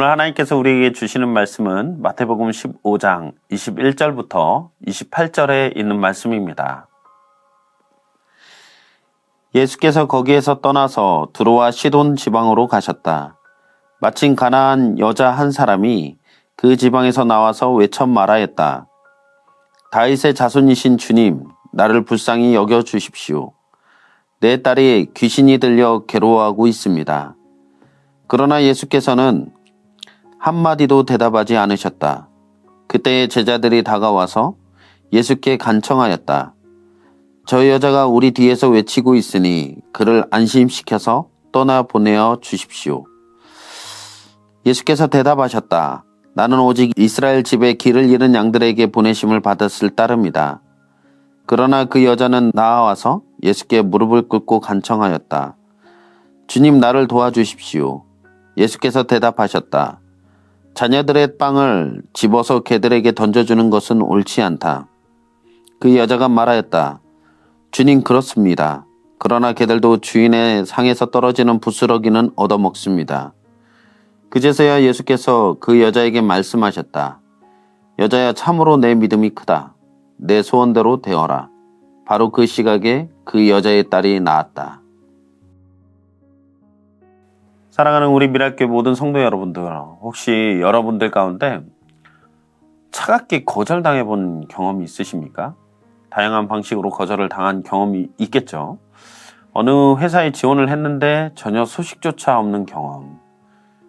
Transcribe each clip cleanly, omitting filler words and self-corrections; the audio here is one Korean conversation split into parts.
오늘 하나님께서 우리에게 주시는 말씀은 마태복음 15장 21절부터 28절에 있는 말씀입니다. 예수께서 거기에서 떠나서 두로와 시돈 지방으로 가셨다. 마침 가나안 여자 한 사람이 그 지방에서 나와서 외쳐 말하였다. 다윗의 자손이신 주님, 나를 불쌍히 여겨 주십시오. 내 딸이 귀신이 들려 괴로워하고 있습니다. 그러나 예수께서는 한마디도 대답하지 않으셨다. 그때 제자들이 다가와서 예수께 간청하였다. 저 여자가 우리 뒤에서 외치고 있으니 그를 안심시켜서 떠나보내어 주십시오. 예수께서 대답하셨다. 나는 오직 이스라엘 집에 길을 잃은 양들에게 보내심을 받았을 따름이다. 그러나 그 여자는 나아와서 예수께 무릎을 꿇고 간청하였다. 주님, 나를 도와주십시오. 예수께서 대답하셨다. 자녀들의 빵을 집어서 개들에게 던져주는 것은 옳지 않다. 그 여자가 말하였다. 주님, 그렇습니다. 그러나 개들도 주인의 상에서 떨어지는 부스러기는 얻어먹습니다. 그제서야 예수께서 그 여자에게 말씀하셨다. 여자야, 참으로 내 믿음이 크다. 내 소원대로 되어라. 바로 그 시각에 그 여자의 딸이 나았다. 사랑하는 우리 미랄교회 모든 성도 여러분들, 혹시 여러분들 가운데 차갑게 거절당해 본 경험이 있으십니까? 다양한 방식으로 거절을 당한 경험이 있겠죠. 어느 회사에 지원을 했는데 전혀 소식조차 없는 경험,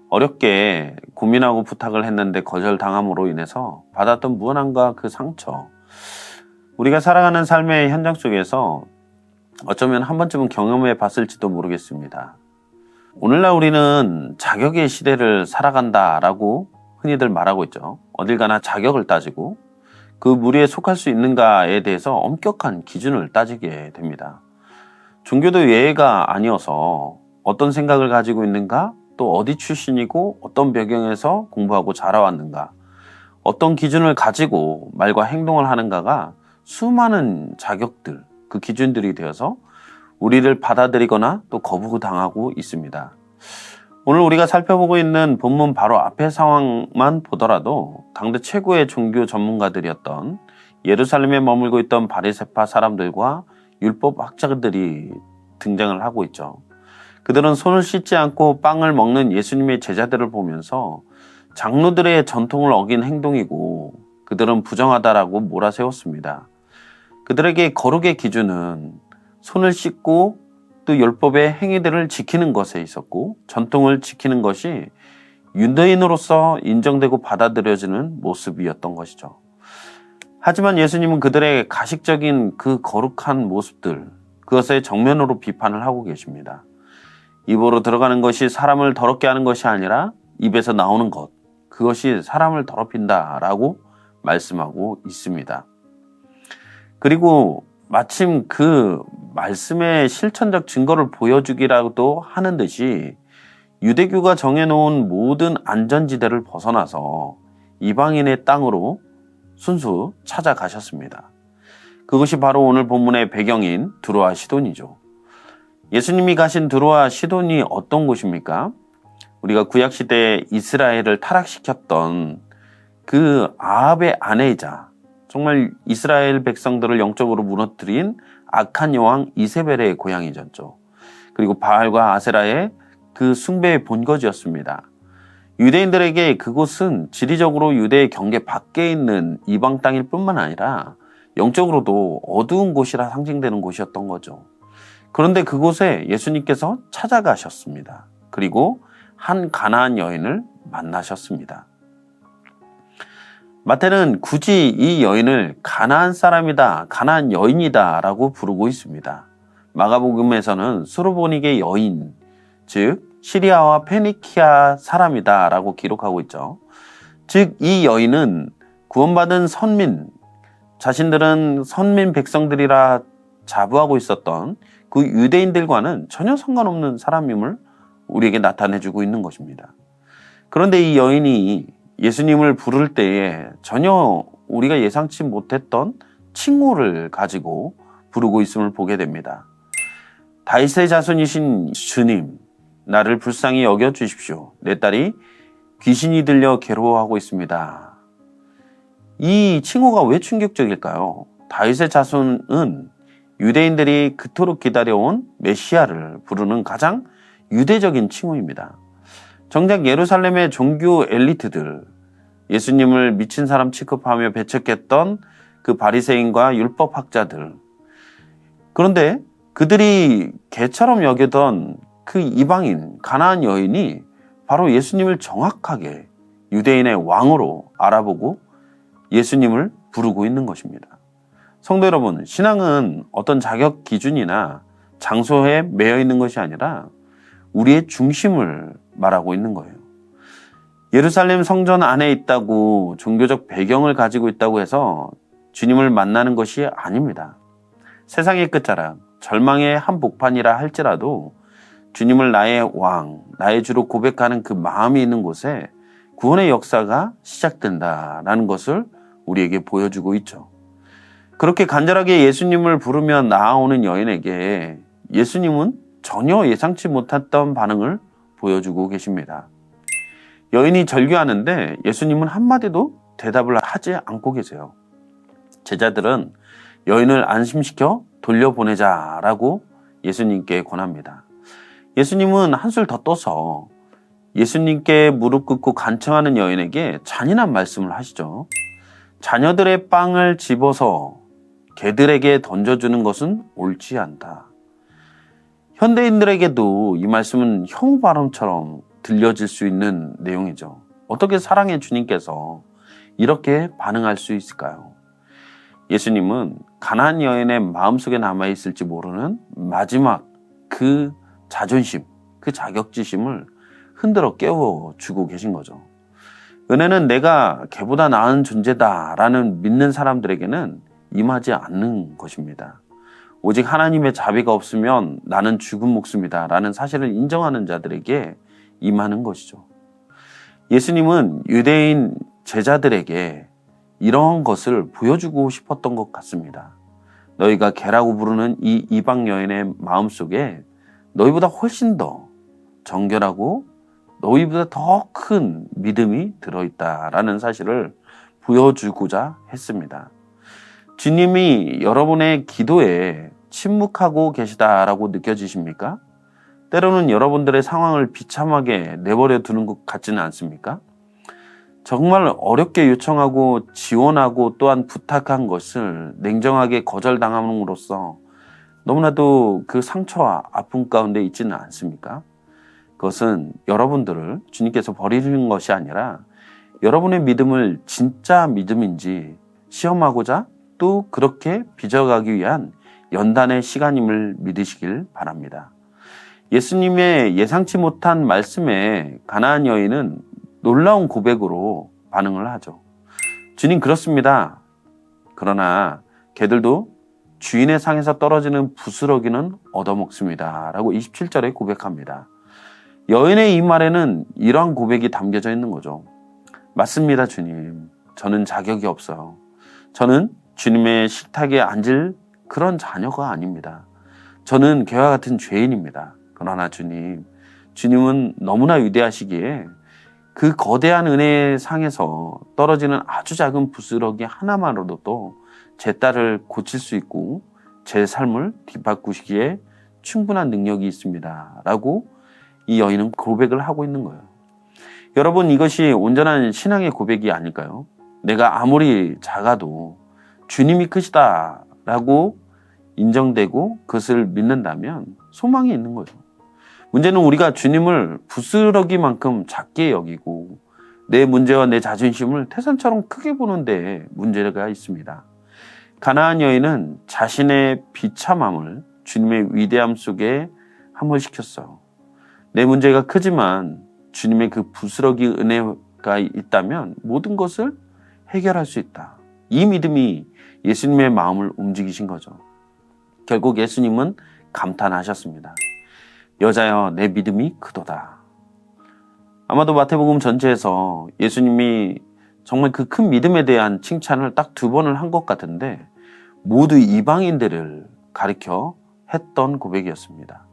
어렵게 고민하고 부탁을 했는데 거절당함으로 인해서 받았던 무안함과 그 상처, 우리가 살아가는 삶의 현장 속에서 어쩌면 한 번쯤은 경험해 봤을지도 모르겠습니다. 오늘날 우리는 자격의 시대를 살아간다라고 흔히들 말하고 있죠. 어딜 가나 자격을 따지고 그 무리에 속할 수 있는가에 대해서 엄격한 기준을 따지게 됩니다. 종교도 예외가 아니어서 어떤 생각을 가지고 있는가, 또 어디 출신이고 어떤 배경에서 공부하고 자라왔는가, 어떤 기준을 가지고 말과 행동을 하는가가 수많은 자격들, 그 기준들이 되어서 우리를 받아들이거나 또 거부당하고 있습니다. 오늘 우리가 살펴보고 있는 본문 바로 앞의 상황만 보더라도 당대 최고의 종교 전문가들이었던 예루살렘에 머물고 있던 바리새파 사람들과 율법 학자들이 등장을 하고 있죠. 그들은 손을 씻지 않고 빵을 먹는 예수님의 제자들을 보면서 장로들의 전통을 어긴 행동이고 그들은 부정하다라고 몰아세웠습니다. 그들에게 거룩의 기준은 손을 씻고 또 율법의 행위들을 지키는 것에 있었고 전통을 지키는 것이 유대인으로서 인정되고 받아들여지는 모습이었던 것이죠. 하지만 예수님은 그들의 가식적인 그 거룩한 모습들, 그것에 정면으로 비판을 하고 계십니다. 입으로 들어가는 것이 사람을 더럽게 하는 것이 아니라 입에서 나오는 것, 그것이 사람을 더럽힌다라고 말씀하고 있습니다. 그리고 마침 그 말씀의 실천적 증거를 보여주기라도 하는 듯이 유대교가 정해놓은 모든 안전지대를 벗어나서 이방인의 땅으로 순수 찾아가셨습니다. 그것이 바로 오늘 본문의 배경인 두로와 시돈이죠. 예수님이 가신 두로와 시돈이 어떤 곳입니까? 우리가 구약시대에 이스라엘을 타락시켰던 그 아합의 아내이자 정말 이스라엘 백성들을 영적으로 무너뜨린 악한 여왕 이세벨의 고향이었죠. 그리고 바알과 아세라의 그 숭배의 본거지였습니다. 유대인들에게 그곳은 지리적으로 유대의 경계 밖에 있는 이방 땅일 뿐만 아니라 영적으로도 어두운 곳이라 상징되는 곳이었던 거죠. 그런데 그곳에 예수님께서 찾아가셨습니다. 그리고 한 가나안 여인을 만나셨습니다. 마태는 굳이 이 여인을 가나안 사람이다, 가나안 여인이다 라고 부르고 있습니다. 마가복음에서는 수로보닉의 여인, 즉 시리아와 페니키아 사람이다 라고 기록하고 있죠. 즉 이 여인은 구원받은 선민, 자신들은 선민 백성들이라 자부하고 있었던 그 유대인들과는 전혀 상관없는 사람임을 우리에게 나타내주고 있는 것입니다. 그런데 이 여인이 예수님을 부를 때에 전혀 우리가 예상치 못했던 칭호를 가지고 부르고 있음을 보게 됩니다. 다윗의 자손이신 주님, 나를 불쌍히 여겨 주십시오. 내 딸이 귀신이 들려 괴로워하고 있습니다. 이 칭호가 왜 충격적일까요? 다윗의 자손은 유대인들이 그토록 기다려온 메시아를 부르는 가장 유대적인 칭호입니다. 정작 예루살렘의 종교 엘리트들, 예수님을 미친 사람 취급하며 배척했던 그 바리새인과 율법학자들, 그런데 그들이 개처럼 여기던 그 이방인 가나안 여인이 바로 예수님을 정확하게 유대인의 왕으로 알아보고 예수님을 부르고 있는 것입니다. 성도 여러분, 신앙은 어떤 자격 기준이나 장소에 매여 있는 것이 아니라 우리의 중심을 말하고 있는 거예요. 예루살렘 성전 안에 있다고 종교적 배경을 가지고 있다고 해서 주님을 만나는 것이 아닙니다. 세상의 끝자락, 절망의 한복판이라 할지라도 주님을 나의 왕, 나의 주로 고백하는 그 마음이 있는 곳에 구원의 역사가 시작된다라는 것을 우리에게 보여주고 있죠. 그렇게 간절하게 예수님을 부르며 나아오는 여인에게 예수님은 전혀 예상치 못했던 반응을 보여주고 계십니다. 여인이 절규하는데 예수님은 한마디도 대답을 하지 않고 계세요. 제자들은 여인을 안심시켜 돌려보내자라고 예수님께 권합니다. 예수님은 한술 더 떠서 예수님께 무릎 꿇고 간청하는 여인에게 잔인한 말씀을 하시죠. 자녀들의 빵을 집어서 개들에게 던져주는 것은 옳지 않다. 현대인들에게도 이 말씀은 혐오 발언처럼 들려질 수 있는 내용이죠. 어떻게 사랑의 주님께서 이렇게 반응할 수 있을까요? 예수님은 가나안 여인의 마음속에 남아있을지 모르는 마지막 그 자존심, 그 자격지심을 흔들어 깨워주고 계신 거죠. 은혜는 내가 걔보다 나은 존재다라는 믿는 사람들에게는 임하지 않는 것입니다. 오직 하나님의 자비가 없으면 나는 죽은 목숨이다 라는 사실을 인정하는 자들에게 임하는 것이죠. 예수님은 유대인 제자들에게 이런 것을 보여주고 싶었던 것 같습니다. 너희가 개라고 부르는 이 이방 여인의 마음속에 너희보다 훨씬 더 정결하고 너희보다 더 큰 믿음이 들어있다라는 사실을 보여주고자 했습니다. 주님이 여러분의 기도에 침묵하고 계시다라고 느껴지십니까? 때로는 여러분들의 상황을 비참하게 내버려 두는 것 같지는 않습니까? 정말 어렵게 요청하고 지원하고 또한 부탁한 것을 냉정하게 거절당함으로써 너무나도 그 상처와 아픔 가운데 있지는 않습니까? 그것은 여러분들을 주님께서 버리는 것이 아니라 여러분의 믿음을 진짜 믿음인지 시험하고자 또 그렇게 빚어가기 위한 연단의 시간임을 믿으시길 바랍니다. 예수님의 예상치 못한 말씀에 가나안 여인은 놀라운 고백으로 반응을 하죠. 주님, 그렇습니다. 그러나 개들도 주인의 상에서 떨어지는 부스러기는 얻어먹습니다 라고 27절에 고백합니다. 여인의 이 말에는 이러한 고백이 담겨져 있는 거죠. 맞습니다, 주님. 저는 자격이 없어요. 저는 주님의 식탁에 앉을 그런 자녀가 아닙니다. 저는 개와 같은 죄인입니다. 그러나 주님은 너무나 위대하시기에 그 거대한 은혜의 상에서 떨어지는 아주 작은 부스러기 하나만으로도 제 딸을 고칠 수 있고 제 삶을 뒤바꾸시기에 충분한 능력이 있습니다 라고 이 여인은 고백을 하고 있는 거예요. 여러분, 이것이 온전한 신앙의 고백이 아닐까요? 내가 아무리 작아도 주님이 크시다 라고 인정되고 그것을 믿는다면 소망이 있는 거죠. 문제는 우리가 주님을 부스러기만큼 작게 여기고 내 문제와 내 자존심을 태산처럼 크게 보는 데 문제가 있습니다. 가나안 여인은 자신의 비참함을 주님의 위대함 속에 함몰시켰어요. 내 문제가 크지만 주님의 그 부스러기 은혜가 있다면 모든 것을 해결할 수 있다. 이 믿음이 예수님의 마음을 움직이신 거죠. 결국 예수님은 감탄하셨습니다. 여자여, 내 믿음이 크도다. 아마도 마태복음 전체에서 예수님이 정말 그 큰 믿음에 대한 칭찬을 딱 2번을 한 것 같은데 모두 이방인들을 가리켜 했던 고백이었습니다.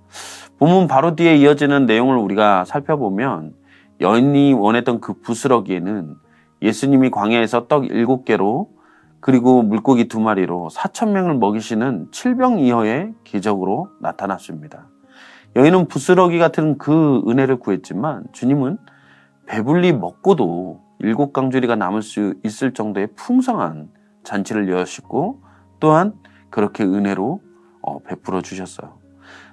본문 바로 뒤에 이어지는 내용을 우리가 살펴보면 여인이 원했던 그 부스러기에는 예수님이 광야에서 떡 7개로 그리고 물고기 2마리로 4,000명을 먹이시는 칠병이어의 기적으로 나타났습니다. 여인은 부스러기 같은 그 은혜를 구했지만 주님은 배불리 먹고도 7강주리가 남을 수 있을 정도의 풍성한 잔치를 여셨고 또한 그렇게 은혜로 베풀어 주셨어요.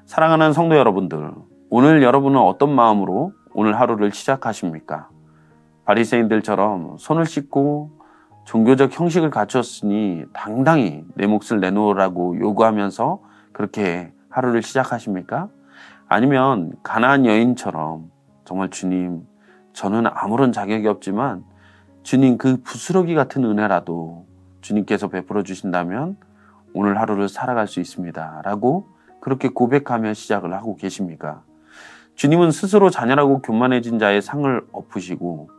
사랑하는 성도 여러분들, 오늘 여러분은 어떤 마음으로 오늘 하루를 시작하십니까? 바리새인들처럼 손을 씻고 종교적 형식을 갖췄으니 당당히 내 몫을 내놓으라고 요구하면서 그렇게 하루를 시작하십니까? 아니면 가나안 여인처럼 정말 주님, 저는 아무런 자격이 없지만 주님 그 부스러기 같은 은혜라도 주님께서 베풀어 주신다면 오늘 하루를 살아갈 수 있습니다 라고 그렇게 고백하며 시작을 하고 계십니까? 주님은 스스로 잔인하고 교만해진 자의 상을 엎으시고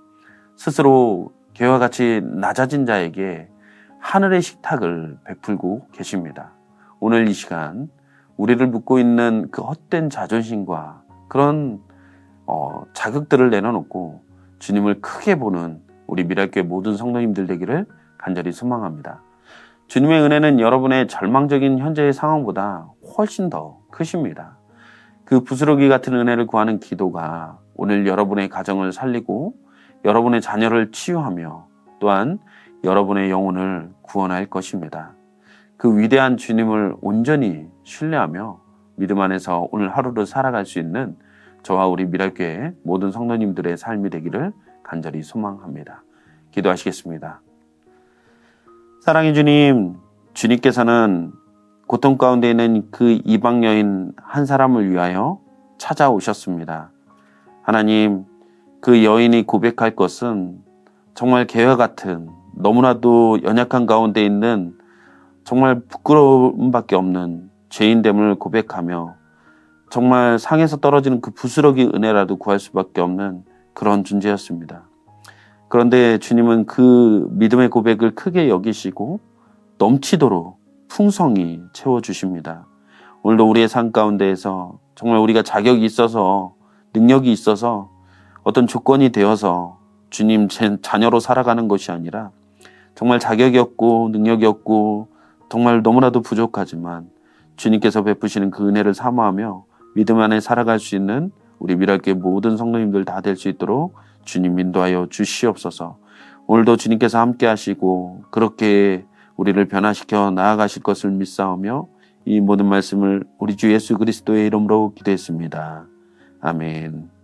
스스로 개와 같이 낮아진 자에게 하늘의 식탁을 베풀고 계십니다. 오늘 이 시간 우리를 묶고 있는 그 헛된 자존심과 그런 자격들을 내려놓고 주님을 크게 보는 우리 미랄교회 모든 성도님들 되기를 간절히 소망합니다. 주님의 은혜는 여러분의 절망적인 현재의 상황보다 훨씬 더 크십니다. 그 부스러기 같은 은혜를 구하는 기도가 오늘 여러분의 가정을 살리고 여러분의 자녀를 치유하며 또한 여러분의 영혼을 구원할 것입니다. 그 위대한 주님을 온전히 신뢰하며 믿음 안에서 오늘 하루를 살아갈 수 있는 저와 우리 미랄교회 모든 성도님들의 삶이 되기를 간절히 소망합니다. 기도하시겠습니다. 사랑의 주님, 주님께서는 고통 가운데 있는 그 이방 여인 한 사람을 위하여 찾아오셨습니다. 하나님, 그 여인이 고백할 것은 정말 개와 같은 너무나도 연약한 가운데 있는 정말 부끄러움밖에 없는 죄인됨을 고백하며 정말 상에서 떨어지는 그 부스러기 은혜라도 구할 수밖에 없는 그런 존재였습니다. 그런데 주님은 그 믿음의 고백을 크게 여기시고 넘치도록 풍성히 채워주십니다. 오늘도 우리의 삶 가운데에서 정말 우리가 자격이 있어서 능력이 있어서 어떤 조건이 되어서 주님 자녀로 살아가는 것이 아니라 정말 자격이 없고 능력이 없고 정말 너무나도 부족하지만 주님께서 베푸시는 그 은혜를 사모하며 믿음 안에 살아갈 수 있는 우리 미랄교회 모든 성도님들 다 될 수 있도록 주님 인도하여 주시옵소서. 오늘도 주님께서 함께 하시고 그렇게 우리를 변화시켜 나아가실 것을 믿사오며 이 모든 말씀을 우리 주 예수 그리스도의 이름으로 기도했습니다. 아멘.